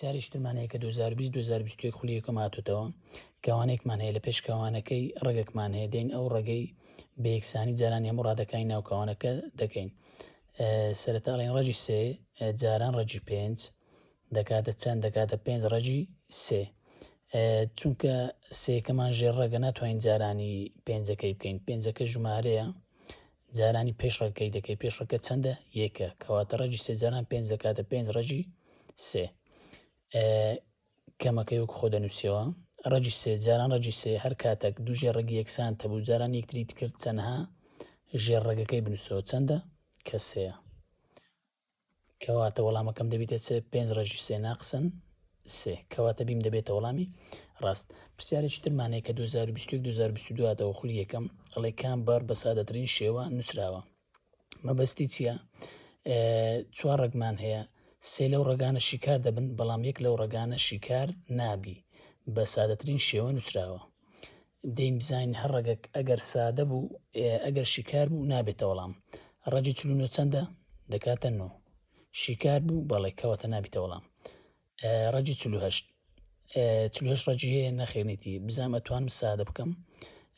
پرسیارێکی ترمانەیە کە 2020-2021 خولی یەکەم هاتووەتەوە کەوانەیەکمان هەیە لە پێش کەوانەکەی ڕێگەکمان هەیە دێن ئەو ڕێگەی بە یەکسانی جاران هەموو ڕادەکانی ناو کەوانەکە دەکەین. سەرەتاڵین ڕەجی 3 جاران ڕەجی 5 دەکاتە چەند دەکاتە 5 ڕەجی 3 چونکە سێکەمان ژێر ڕێگە ناتوانین جارانی پێنجەکەی بکەین. پێنجەکە ژمارەیە جارانی پێش ڕێگەکەی دەکەی پێش ڕێگە چەندە یەکە کەواتە ڕەجی 3 جاران 5 دەکاتە 5 ڕەجی 3 کەمەکەی وەک خۆ دەنووسیەوە ڕەجی 3 جاران ڕەجی 3 هەر کاتێک دوو ژێر ڕێگی یەکسان هەبوو جاران یەکتری کرد چەندها ژێر ڕێگەکەی بنووسەوە چەندە کە 3 کەواتە وەڵامەکەم دەبێتە 5 ڕەجی 3 ناقسن 3 کەواتە بیم دەبێتە وەڵامی ڕاست. پرسیارێکی ترمانەیە کە 2021-2022 هاتەوە خولی یەکەم ئەڵێ کامبەر بە سادەترین شێوە نووسراوە. مەبەستی چییە؟ 4 ڕێگمان هەیە، 3 لەو ڕێگانە شیکار دەبن بەڵام 1 لەو ڕێگانە شیکار نابی بە سادەترین شێوە نووسراوە. دەین بزانین هەر ڕێگەک ئەگەر سادە بوو ئەگەر شیکار بوو نابێتە وەڵام. ڕەجی 49 چەندە دەکاتە 9 شیکار بوو بەڵێ کەواتە نابێتە وەڵام. ڕەجی 48 ڕەجی هەیە نەخێنیتی بزانم ئەتوانم سادە بکەم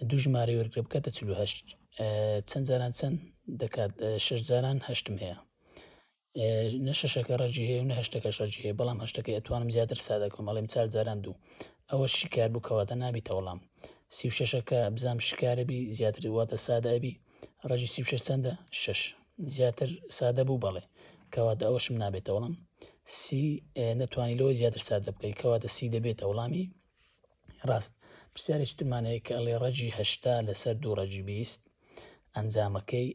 دوو ژمارەی وەرگرە بکاتە 48 چەند جاران چەند دەکات 6 جاران هەشتم هەیە نە شەشەکە ڕەجی هەیە و نە هەشتەکەش ڕەجی هەیە بەڵام هەشتەکەی ئەتوانم زیاتر سادە بکەم بەڵێم 4 جاران 2 ئەوە شیکار بوو کەواتە نابێتە وەڵام. 36ەکە بزانم شیکارەبی زیاتر واتە سادە ئەبی ڕەجی 36 چەندە 6 زیاتر سادە بوو بەڵێ کەواتە ئەوەشم نابێتە وەڵام. سی نەتوانی لەوە زیاتر سادە بکەی کەواتە سی دەبێتە وەڵامی ڕاست. پرسیارێکی ترمانەیە کە ئەڵێ ڕەجی 80 لەسەر 2 ڕەجی 20 ئەنجامەکەی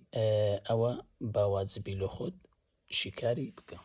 ئەوە باوازبی لە خۆت شیکاری بکە.